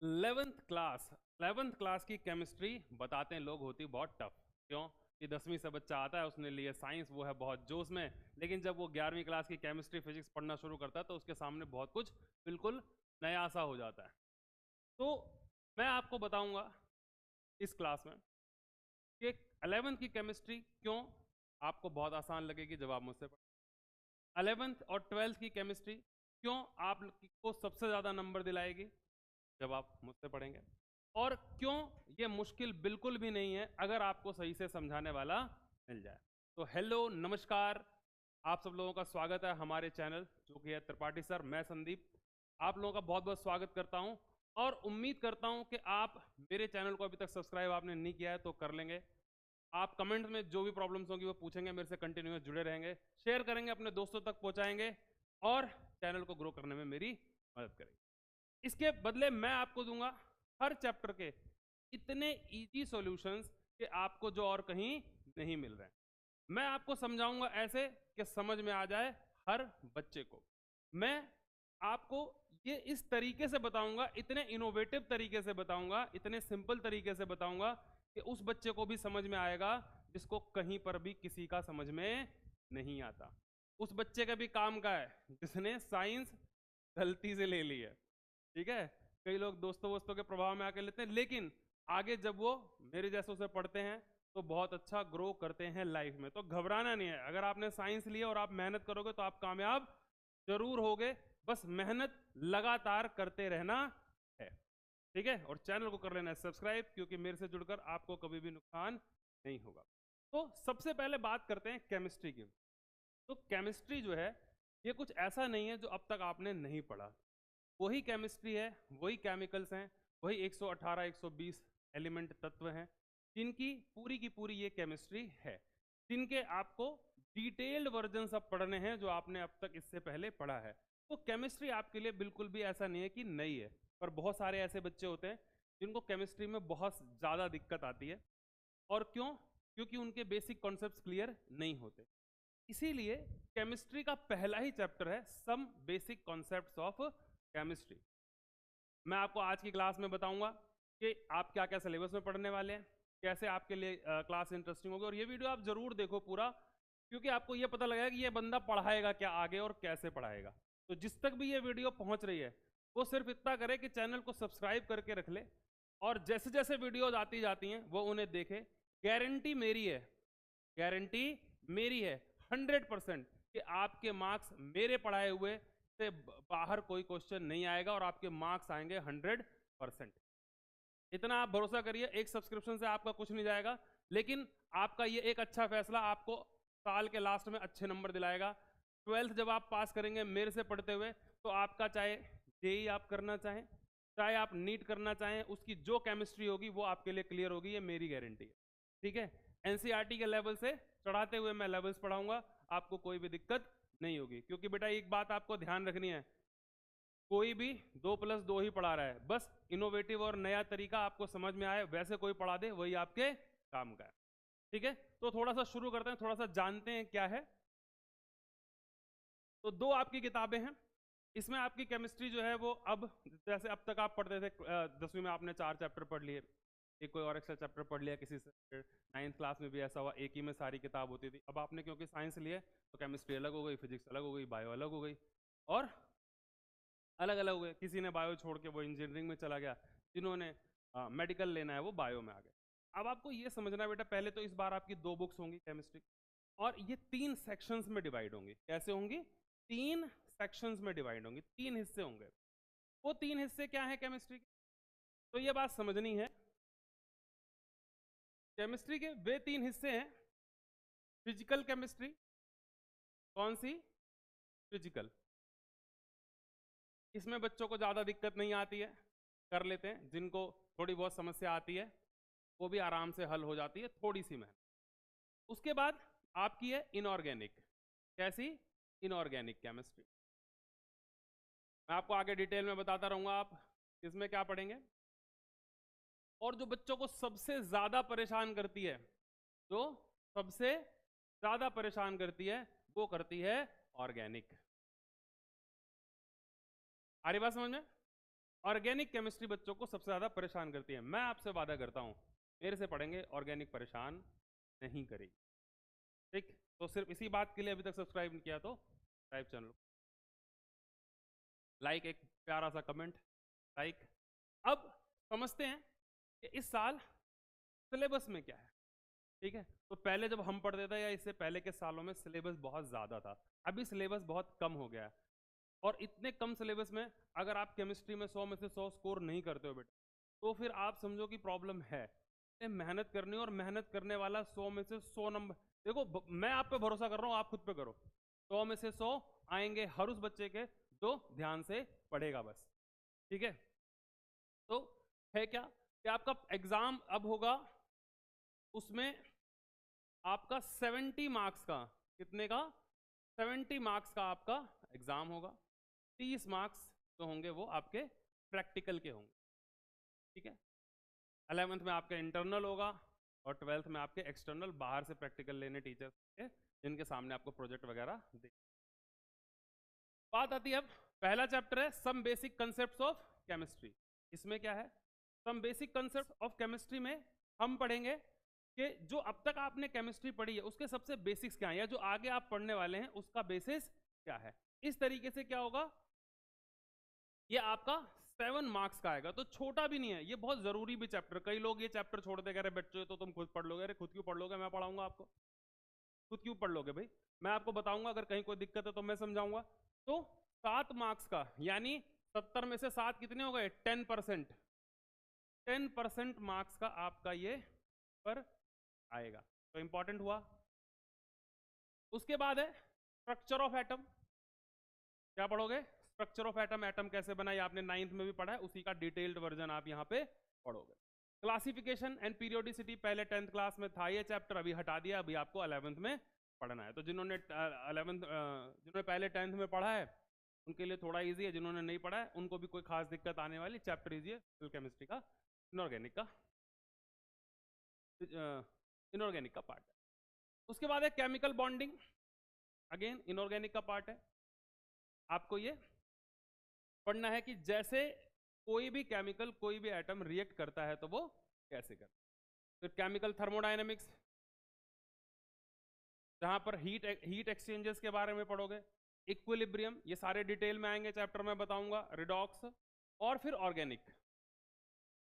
11th class की chemistry बताते हैं लोग होती बहुत टफ। क्यों? कि 10वीं से बच्चा आता है, उसने लिए साइंस, वो है बहुत जोश में, लेकिन जब वो 11वीं क्लास की केमिस्ट्री फिजिक्स पढ़ना शुरू करता है तो उसके सामने बहुत कुछ बिल्कुल नया सा हो जाता है। तो मैं आपको बताऊंगा इस क्लास में कि 11th की केमिस्ट्री क्यों आपको बहुत आसान लगेगी जब आप मुझसे 11th और 12th की केमिस्ट्री क्यों आपको सबसे ज़्यादा नंबर दिलाएगी जब आप मुझसे पढ़ेंगे, और क्यों ये मुश्किल बिल्कुल भी नहीं है अगर आपको सही से समझाने वाला मिल जाए। तो हेलो, नमस्कार, आप सब लोगों का स्वागत है हमारे चैनल जो कि है त्रिपाठी सर। मैं संदीप आप लोगों का बहुत बहुत स्वागत करता हूं और उम्मीद करता हूं कि आप मेरे चैनल को अभी तक सब्सक्राइब आपने नहीं किया है तो कर लेंगे। आप कमेंट में जो भी प्रॉब्लम्स होंगी वो पूछेंगे, मेरे से कंटिन्यूस जुड़े रहेंगे, शेयर करेंगे, अपने दोस्तों तक पहुंचाएंगे और चैनल को ग्रो करने में मेरी मदद करेंगे। इसके बदले मैं आपको दूंगा हर चैप्टर के इतने इजी सॉल्यूशंस कि आपको जो और कहीं नहीं मिल रहे हैं। मैं आपको समझाऊंगा ऐसे कि समझ में आ जाए हर बच्चे को। मैं आपको ये इस तरीके से बताऊंगा, इतने इनोवेटिव तरीके से बताऊंगा, इतने सिंपल तरीके से बताऊंगा कि उस बच्चे को भी समझ में आएगा जिसको कहीं पर भी किसी का समझ में नहीं आता। उस बच्चे का भी काम का है जिसने साइंस गलती से ले ली है। ठीक है, कई लोग दोस्तों वोस्तों के प्रभाव में आके लेते हैं, लेकिन आगे जब वो मेरे जैसों से पढ़ते हैं तो बहुत अच्छा ग्रो करते हैं लाइफ में। तो घबराना नहीं है, अगर आपने साइंस लिया और आप मेहनत करोगे तो आप कामयाब जरूर होगे। बस मेहनत लगातार करते रहना है। ठीक है, और चैनल को कर लेना है सब्सक्राइब, क्योंकि मेरे से जुड़कर आपको कभी भी नुकसान नहीं होगा। तो सबसे पहले बात करते हैं केमिस्ट्री की। तो केमिस्ट्री जो है ये कुछ ऐसा नहीं है जो अब तक आपने नहीं पढ़ा। वही केमिस्ट्री है, वही केमिकल्स हैं, वही 118 120 एलिमेंट तत्व हैं जिनकी पूरी की पूरी ये केमिस्ट्री है, जिनके आपको डिटेल्ड वर्जन अब पढ़ने हैं जो आपने अब तक इससे पहले पढ़ा है। तो केमिस्ट्री आपके लिए बिल्कुल भी ऐसा नहीं है कि नई है, पर बहुत सारे ऐसे बच्चे होते हैं जिनको केमिस्ट्री में बहुत ज़्यादा दिक्कत आती है। और क्यों? क्योंकि उनके बेसिक कॉन्सेप्ट्स क्लियर नहीं होते। इसीलिए केमिस्ट्री का पहला ही चैप्टर है some basic concepts of chemistry. मैं आपको आज की क्लास में बताऊंगा कि आप क्या क्या सिलेबस में पढ़ने वाले हैं, कैसे आपके लिए क्लास इंटरेस्टिंग होगी, और ये वीडियो आप जरूर देखो पूरा, क्योंकि आपको ये पता लगेगा कि ये बंदा पढ़ाएगा क्या आगे और कैसे पढ़ाएगा। तो जिस तक भी ये वीडियो पहुंच रही है वो सिर्फ इतना करे कि चैनल को सब्सक्राइब करके रख ले, और जैसे जैसे वीडियोज आती जाती हैं वो उन्हें देखे। गारंटी मेरी है, गारंटी मेरी है 100% कि आपके मार्क्स मेरे पढ़ाए हुए से बाहर कोई क्वेश्चन नहीं आएगा और आपके मार्क्स आएंगे 100%। इतना आप भरोसा करिए, एक सब्सक्रिप्शन से आपका कुछ नहीं जाएगा, लेकिन आपका ये एक अच्छा फैसला आपको साल के लास्ट में अच्छे नंबर दिलाएगा। 12th जब आप पास करेंगे मेरे से पढ़ते हुए, तो आपका चाहे जेई आप करना चाहें, चाहे आप नीट करना चाहें, उसकी जो केमिस्ट्री होगी वो आपके लिए क्लियर होगी, ये मेरी गारंटी है। ठीक है, एनसीईआरटी के लेवल से चढ़ाते हुए मैं लेवल्स पढ़ाऊंगा, आपको कोई भी दिक्कत नहीं होगी। क्योंकि बेटा एक बात आपको ध्यान रखनी है, कोई भी 2+2 ही पढ़ा रहा है, बस इनोवेटिव और नया तरीका आपको समझ में आए वैसे कोई पढ़ा दे वही आपके काम का है। ठीक है, तो थोड़ा सा शुरू करते हैं, थोड़ा सा जानते हैं क्या है। तो दो आपकी किताबें हैं, इसमें आपकी केमिस्ट्री जो है वो अब जैसे अब तक आप पढ़ते थे 10वीं में आपने 4 चैप्टर पढ़ लिए, एक कोई और एक्स्ट्रा चैप्टर पढ़ लिया, किसी से 9th क्लास में भी ऐसा हुआ, एक ही में सारी किताब होती थी। अब आपने क्योंकि साइंस लिए तो केमिस्ट्री अलग हो गई, फिजिक्स अलग हो गई, बायो अलग हो गई, और अलग अलग हुए। किसी ने बायो छोड़ के वो इंजीनियरिंग में चला गया, जिन्होंने मेडिकल लेना है वो बायो में आ गए। अब आपको ये समझना है बेटा, पहले तो इस बार आपकी 2 बुक्स होंगी केमिस्ट्री, और ये 3 सेक्शंस में डिवाइड होंगी। कैसे होंगी? 3 सेक्शंस में डिवाइड होंगी, 3 हिस्से होंगे। वो 3 हिस्से क्या है केमिस्ट्री के? तो ये बात समझनी है, केमिस्ट्री के वे 3 हिस्से हैं। फिजिकल केमिस्ट्री, कौन सी? फिजिकल। इसमें बच्चों को ज़्यादा दिक्कत नहीं आती है, कर लेते हैं। जिनको थोड़ी बहुत समस्या आती है वो भी आराम से हल हो जाती है, थोड़ी सी मेहनत। उसके बाद आपकी है इनऑर्गेनिक। कैसी? Inorganic chemistry. मैं आपको आगे डिटेल में बताता रहूंगा आप इसमें क्या पढ़ेंगे। और जो बच्चों को सबसे ज़्यादा परेशान करती है, जो सबसे ज़्यादा परेशान करती है, वो करती है ऑर्गेनिक। आ रही बात समझ में? ऑर्गेनिक केमिस्ट्री बच्चों को सबसे ज्यादा परेशान करती है। मैं आपसे वादा करता हूं मेरे से पढ़ेंगे ऑर्गेनिक परेशान नहीं करेगी। ठीक, तो सिर्फ इसी बात के लिए अभी तक सब्सक्राइब नहीं किया तो सब्सक्राइब चैनल, लाइक, एक प्यारा सा कमेंट, लाइक। अब समझते हैं कि इस साल सिलेबस में क्या है। ठीक है, तो पहले जब हम पढ़ते थे या इससे पहले के सालों में सिलेबस बहुत ज़्यादा था, अभी सिलेबस बहुत कम हो गया है। और इतने कम सिलेबस में अगर आप केमिस्ट्री में 100 में से 100 स्कोर नहीं करते हो बेटा, तो फिर आप समझो कि प्रॉब्लम है। मेहनत करनी, और मेहनत करने वाला 100 में से 100 नंबर, देखो मैं आप पे भरोसा कर रहा हूँ, आप खुद पे करो। 100 में से 100 आएंगे हर उस बच्चे के जो ध्यान से पढ़ेगा बस। ठीक है, तो है क्या कि आपका एग्जाम अब होगा, उसमें आपका 70 मार्क्स का, कितने का, 70 मार्क्स का आपका एग्जाम होगा। 30 मार्क्स जो होंगे वो आपके प्रैक्टिकल के होंगे। ठीक है, 11th में आपका इंटरनल होगा और 12th में आपके एक्सटर्नल, बाहर से प्रैक्टिकल लेने टीचर्स के, जिनके सामने आपको प्रोजेक्ट वगैरह दे। बात आती है अब, पहला चैप्टर है some basic concepts of chemistry. इसमें क्या है, some basic concept of chemistry में हम पढ़ेंगे कि जो अब तक आपने केमिस्ट्री पढ़ी है उसके सबसे बेसिक्स क्या है, या जो आगे आप पढ़ने वाले हैं उसका बेसिस क्या है। इस तरीके से क्या होगा, ये आपका 7 मार्क्स का आएगा, तो छोटा भी नहीं है, ये बहुत जरूरी भी चैप्टर। कई लोग ये चैप्टर छोड़ दे, कह रहे बच्चों तो तुम खुद पढ़ लोगे। अरे खुद क्यों पढ़ लोगे, मैं पढ़ाऊंगा आपको। खुद क्यों पढ़ लोगे भाई, मैं आपको बताऊंगा, अगर कहीं कोई दिक्कत है तो मैं समझाऊंगा। तो 7 मार्क्स का, यानी 70 में से 7 कितने हो गए, 10%। 10% मार्क्स का आपका ये पर आएगा, तो इंपॉर्टेंट हुआ। उसके बाद है स्ट्रक्चर ऑफ एटम। क्या पढ़ोगे, स्ट्रक्चर ऑफ एटम। एटम कैसे बना, ये आपने 9th में भी पढ़ा है, उसी का डिटेल्ड वर्जन आप यहाँ पे पढ़ोगे। क्लासिफिकेशन एंड पीरियोडिसिटी पहले 10th क्लास में था ये चैप्टर, अभी हटा दिया, अभी आपको 11th में पढ़ना है। तो जिन्होंने 11th जिन्होंने पहले 10th में पढ़ा है उनके लिए थोड़ा इजी है, जिन्होंने नहीं पढ़ा है उनको भी कोई खास दिक्कत आने वाली। चैप्टर इजी है केमिस्ट्री का, इनऑर्गेनिक का, इनऑर्गेनिक का पार्ट है। उसके बाद है केमिकल बॉन्डिंग, अगेन इनऑर्गेनिक का पार्ट है। आपको ये पढ़ना है कि जैसे कोई भी केमिकल, कोई भी एटम रिएक्ट करता है तो वो कैसे करता है। फिर केमिकल थर्मोडायनेमिक्स, जहां पर हीट एक्सचेंजेस के बारे में पढ़ोगे। इक्विलिब्रियम, ये सारे डिटेल में आएंगे चैप्टर में बताऊंगा। रिडॉक्स, और फिर ऑर्गेनिक।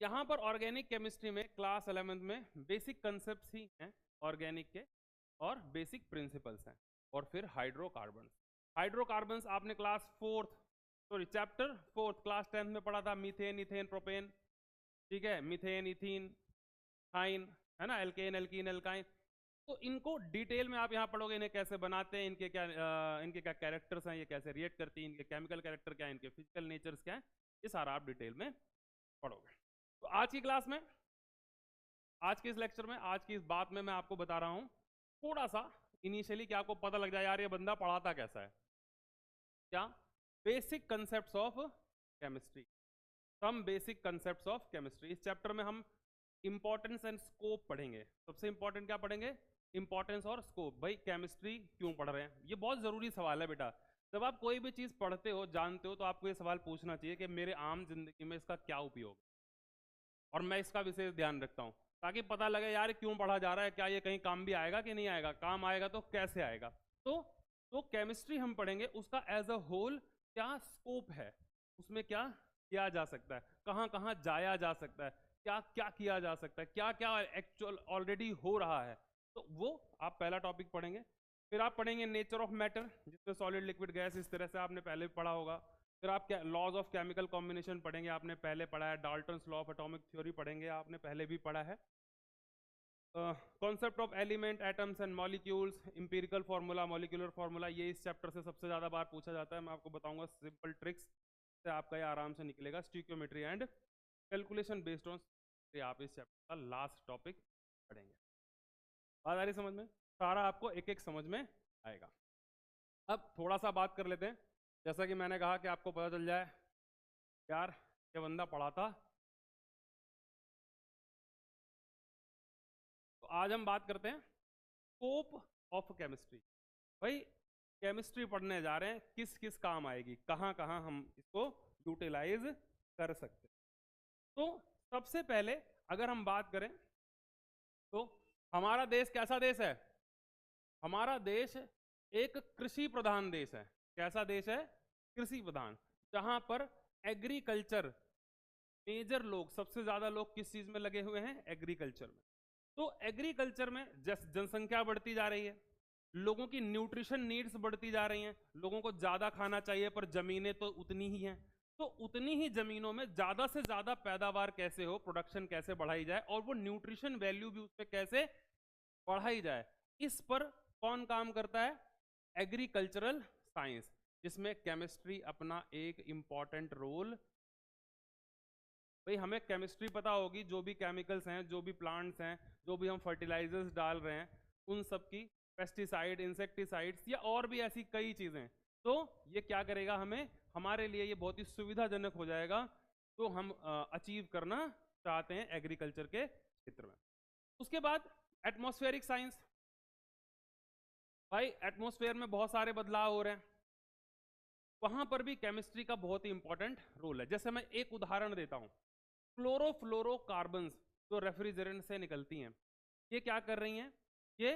यहां पर ऑर्गेनिक केमिस्ट्री में क्लास 11th में बेसिक कंसेप्ट्स ही हैं ऑर्गेनिक के, और बेसिक प्रिंसिपल्स हैं। और फिर हाइड्रोकार्बन। हाइड्रोकार्बन्स आपने class 4th, sorry chapter 4th class 10th में पढ़ा था। मीथेन, इथेन, प्रोपेन, ठीक है, मीथेन, इथीन, थाइन, है ना, एल्केन, एल्कीन, एल्काइन। तो इनको डिटेल में आप यहाँ पढ़ोगे, इन्हें कैसे बनाते हैं, इनके क्या कैरेक्टर्स हैं, ये कैसे रिएक्ट करती हैं, इनके केमिकल कैरेक्टर क्या है, इनके फिजिकल नेचर्स क्या है, ये सारा आप डिटेल में पढ़ोगे। तो आज की क्लास में, आज के इस लेक्चर में, आज की इस बात में मैं आपको बता रहा हूँ थोड़ा सा इनिशियली, कि आपको पता लग जाए यार ये बंदा पढ़ाता कैसा है। क्या, basic concepts of chemistry, some basic concepts of chemistry. इस चैप्टर में हम इंपॉर्टेंस एंड स्कोप पढ़ेंगे। सबसे इंपॉर्टेंट क्या पढ़ेंगे, इंपॉर्टेंस और स्कोप। भाई केमिस्ट्री क्यों पढ़ रहे हैं, ये बहुत जरूरी सवाल है बेटा। जब आप कोई भी चीज पढ़ते हो, जानते हो, तो आपको ये सवाल पूछना चाहिए कि मेरे आम जिंदगी में इसका क्या उपयोग, और मैं इसका विशेष ध्यान रखता हूँ, ताकि पता लगे यार क्यों पढ़ा जा रहा है, क्या ये कहीं काम भी आएगा कि नहीं आएगा, काम आएगा तो कैसे आएगा। तो केमिस्ट्री हम पढ़ेंगे, उसका एज अ होल क्या स्कोप है, उसमें क्या किया जा सकता है, कहाँ कहाँ जाया जा सकता है, क्या क्या किया जा सकता है, क्या क्या एक्चुअल ऑलरेडी हो रहा है। तो वो आप पहला टॉपिक पढ़ेंगे। फिर आप पढ़ेंगे नेचर ऑफ मैटर, जिसमें सॉलिड, लिक्विड, गैस, इस तरह से आपने पहले भी पढ़ा होगा। फिर आप क्या लॉज ऑफ केमिकल कॉम्बिनेशन पढ़ेंगे, आपने पहले पढ़ा है। Dalton's law of atomic theory पढ़ेंगे, आपने पहले भी पढ़ा है। Concept of element, atoms and molecules, empirical formula, molecular formula, ये इस चैप्टर से सबसे ज़्यादा बार पूछा जाता है। मैं आपको बताऊंगा सिंपल ट्रिक्स से आपका ये आराम से निकलेगा। स्टिक्योमेट्री एंड कैलकुलेशन बेस्ड ऑन, आप इस चैप्टर का लास्ट टॉपिक पढ़ेंगे। बात आ रही समझ में, सारा आपको एक एक समझ में आएगा। अब थोड़ा सा बात कर लेते हैं, जैसा कि मैंने कहा कि आपको पता चल जाए यार ये बंदा पढ़ाता। तो आज हम बात करते हैं स्कोप ऑफ केमिस्ट्री। भाई केमिस्ट्री पढ़ने जा रहे हैं, किस किस काम आएगी, कहाँ कहाँ हम इसको यूटिलाइज कर सकते हैं। तो सबसे पहले अगर हम बात करें तो हमारा देश कैसा देश है? हमारा देश एक कृषि प्रधान देश है। कैसा देश है? कृषि प्रधान, जहां पर एग्रीकल्चर, मेजर लोग, सबसे ज्यादा लोग किस चीज में लगे हुए हैं? एग्रीकल्चर में। तो एग्रीकल्चर में जनसंख्या बढ़ती जा रही है, लोगों की न्यूट्रिशन नीड्स बढ़ती जा रही हैं, लोगों को ज्यादा खाना चाहिए पर जमीनें तो उतनी ही हैं। तो उतनी ही जमीनों में ज्यादा से ज्यादा पैदावार कैसे हो, प्रोडक्शन कैसे बढ़ाई जाए और वो न्यूट्रिशन वैल्यू भी उस पर कैसे बढ़ाई जाए, इस पर कौन काम करता है? एग्रीकल्चरल साइंस, जिसमें केमिस्ट्री अपना एक इंपॉर्टेंट रोल। भाई हमें केमिस्ट्री पता होगी, जो भी केमिकल्स हैं, जो भी प्लांट्स हैं, जो भी हम फर्टिलाइजर्स डाल रहे हैं, उन सब की, पेस्टिसाइड, इंसेक्टिसाइड्स या और भी ऐसी कई चीजें, तो ये क्या करेगा, हमें, हमारे लिए ये बहुत ही सुविधाजनक हो जाएगा, तो हम अचीव करना चाहते हैं एग्रीकल्चर के क्षेत्र में। उसके बाद एटमॉस्फेरिक साइंस। भाई एटमॉस्फेयर में बहुत सारे बदलाव हो रहे हैं, वहां पर भी केमिस्ट्री का बहुत ही इंपॉर्टेंट रोल है। जैसे मैं एक उदाहरण देता हूं, क्लोरोफ्लोरोकार्बन्स जो रेफ्रिजरेंट से निकलती हैं, ये क्या कर रही हैं? ये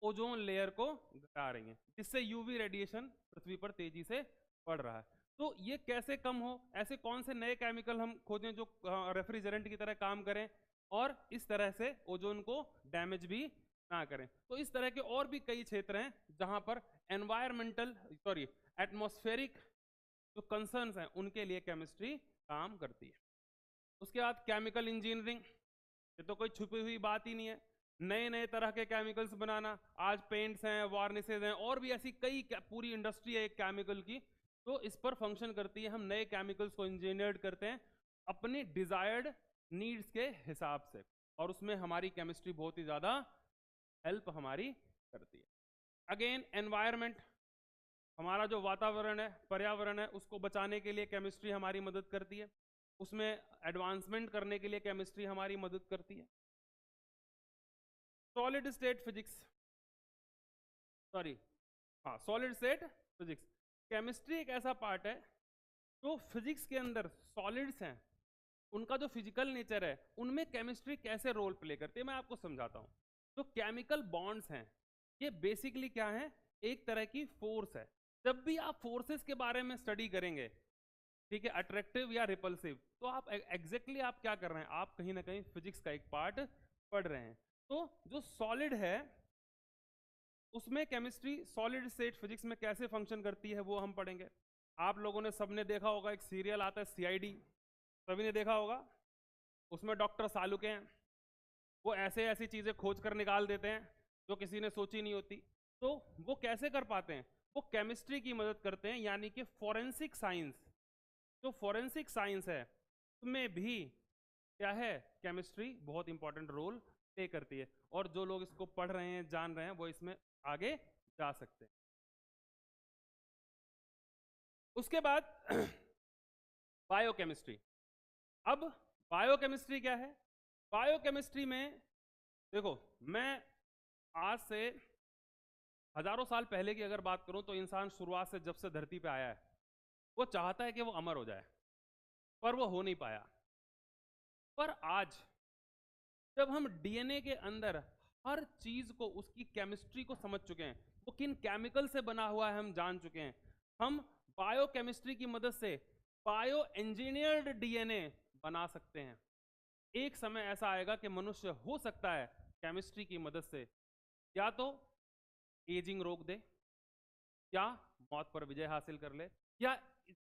ओजोन लेयर को घटा रही हैं, जिससे यूवी रेडिएशन पृथ्वी पर तेजी से बढ़ रहा है। तो ये कैसे कम हो? ऐसे कौन से नए केमिकल हम खोजें जो रेफ्रिजरेंट की तरह काम करें और इस तरह से ओजोन को डैमेज भी ना करें। तो इस तरह के और भी कई क्षेत्र हैं जहां पर एटमॉस्फेरिक जो कंसर्न्स हैं उनके लिए केमिस्ट्री काम करती है। उसके बाद केमिकल इंजीनियरिंग, ये तो कोई छुपी हुई बात ही नहीं है, नए नए तरह के केमिकल्स बनाना। आज पेंट्स हैं, वार्निसेज हैं, और भी ऐसी कई पूरी इंडस्ट्री है एक केमिकल की, तो इस पर फंक्शन करती है। हम नए केमिकल्स को इंजीनियर्ड करते हैं अपनी डिजायर्ड नीड्स के हिसाब से, और उसमें हमारी केमिस्ट्री बहुत ही ज्यादा हेल्प हमारी करती है। अगेन एनवायरमेंट, हमारा जो वातावरण है, पर्यावरण है, उसको बचाने के लिए केमिस्ट्री हमारी मदद करती है, उसमें एडवांसमेंट करने के लिए केमिस्ट्री हमारी मदद करती है। Solid state physics, solid state physics, chemistry एक ऐसा पार्ट है जो फिजिक्स के अंदर सॉलिड्स हैं, उनका जो फिजिकल नेचर है, उनमें केमिस्ट्री कैसे रोल प्ले करती है, मैं आपको समझाता हूं। जो केमिकल बॉन्ड्स हैं, ये बेसिकली क्या है? एक तरह की फोर्स है। जब भी आप फोर्सेस के बारे में स्टडी करेंगे, ठीक है, अट्रैक्टिव या रिपल्सिव, तो आप एग्जैक्टली आप क्या कर रहे हैं? आप कहीं ना कहीं फिजिक्स का एक पार्ट पढ़ रहे हैं। तो जो सॉलिड है उसमें केमिस्ट्री सॉलिड स्टेट फिजिक्स में कैसे फंक्शन करती है वो हम पढ़ेंगे। आप लोगों ने सबने देखा होगा, एक सीरियल आता है सीआईडी, सभी ने देखा होगा। उसमें डॉक्टर सालुके हैं, वो ऐसे ऐसी चीजें खोज कर निकाल देते हैं जो किसी ने सोची नहीं होती। तो वो कैसे कर पाते हैं? वो केमिस्ट्री की मदद करते हैं, यानी कि फॉरेंसिक साइंस, जो फॉरेंसिक साइंस है उसमें भी क्या है? केमिस्ट्री बहुत इंपॉर्टेंट रोल प्ले करती है, और जो लोग इसको पढ़ रहे हैं, जान रहे हैं, वो इसमें आगे जा सकते हैं। उसके बाद बायोकेमिस्ट्री। अब बायोकेमिस्ट्री क्या है? बायोकेमिस्ट्री में देखो, मैं आज से हजारों साल पहले की अगर बात करूं तो इंसान शुरुआत से जब से धरती पे आया है, वो चाहता है कि वो अमर हो जाए, पर वो हो नहीं पाया। पर आज जब हम डीएनए के अंदर हर चीज को, उसकी केमिस्ट्री को समझ चुके हैं, वो किन केमिकल से बना हुआ है हम जान चुके हैं, हम बायोकेमिस्ट्री की मदद से बायो इंजीनियर्ड डीएनए बना सकते हैं। एक समय ऐसा आएगा कि मनुष्य हो सकता है केमिस्ट्री की मदद से या तो एजिंग रोक दे, या मौत पर विजय हासिल कर ले, या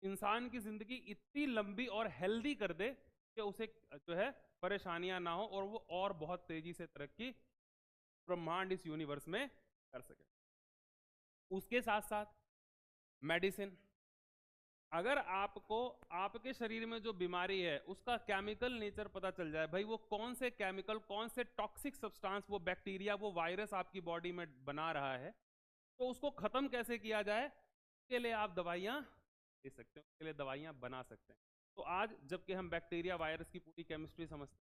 इंसान की जिंदगी इतनी लंबी और हेल्दी कर दे कि उसे जो है परेशानियां ना हो और वो और बहुत तेजी से तरक्की ब्रह्मांड इस यूनिवर्स में कर सके। उसके साथ साथ मेडिसिन, अगर आपको आपके शरीर में जो बीमारी है उसका केमिकल नेचर पता चल जाए, भाई वो कौन से केमिकल, कौन से टॉक्सिक सब्सटेंस, वो बैक्टीरिया, वो वायरस आपकी बॉडी में बना रहा है, तो उसको खत्म कैसे किया जाए, उसके लिए आप दवाइयां दे सकते हो, उसके लिए दवाइयां बना सकते हैं। तो आज जबकि हम बैक्टीरिया वायरस की पूरी केमिस्ट्री समझते हैं,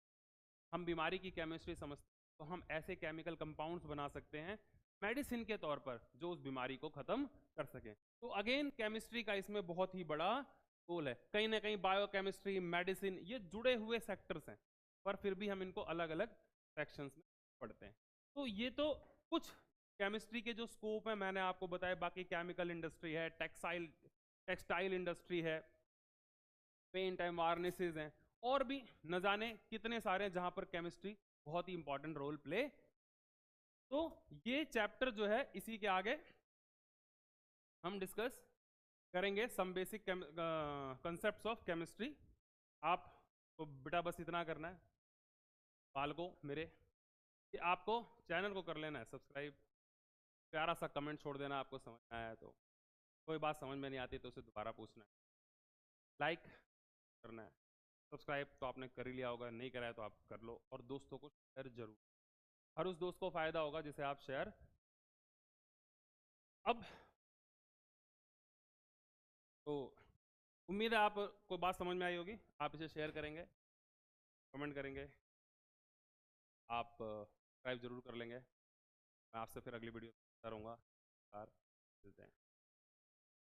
हम बीमारी की केमिस्ट्री समझते हैं, तो हम ऐसे केमिकल कंपाउंड्स बना सकते हैं मेडिसिन के तौर पर जो उस बीमारी को खत्म कर सके। तो अगेन केमिस्ट्री का इसमें बहुत ही बड़ा गोल है। कहीं ना कहीं बायोकेमिस्ट्री, मेडिसिन, ये जुड़े हुए सेक्टर्स हैं, पर फिर भी हम इनको अलग अलग सेक्शंस में पढ़ते हैं। तो ये तो कुछ केमिस्ट्री के जो स्कोप है मैंने आपको बताया। बाकी केमिकल इंडस्ट्री है, टेक्सटाइल इंडस्ट्री है, पेंट एंड वार्निसेस हैं, और भी न जाने कितने सारे हैं जहां पर केमिस्ट्री बहुत ही इंपॉर्टेंट रोल प्ले। तो ये चैप्टर जो है इसी के आगे हम डिस्कस करेंगे some basic concepts of chemistry. आपको बेटा बस इतना करना है बालकों मेरे, कि आपको चैनल को कर लेना है सब्सक्राइब, प्यारा सा कमेंट छोड़ देना आपको समझ में आया तो, कोई बात समझ में नहीं आती तो उसे दोबारा पूछना है, लाइक करना है, सब्सक्राइब तो आपने कर ही लिया होगा, नहीं करा है तो आप कर लो, और दोस्तों को शेयर जरूर, हर उस दोस्त को फायदा होगा जिसे आप शेयर। अब तो उम्मीद है आपको बात समझ में आई होगी, आप इसे शेयर करेंगे, कमेंट करेंगे, आप सब्सक्राइब जरूर कर लेंगे। मैं आपसे फिर अगली वीडियो रहूँगा। मिलते हैं।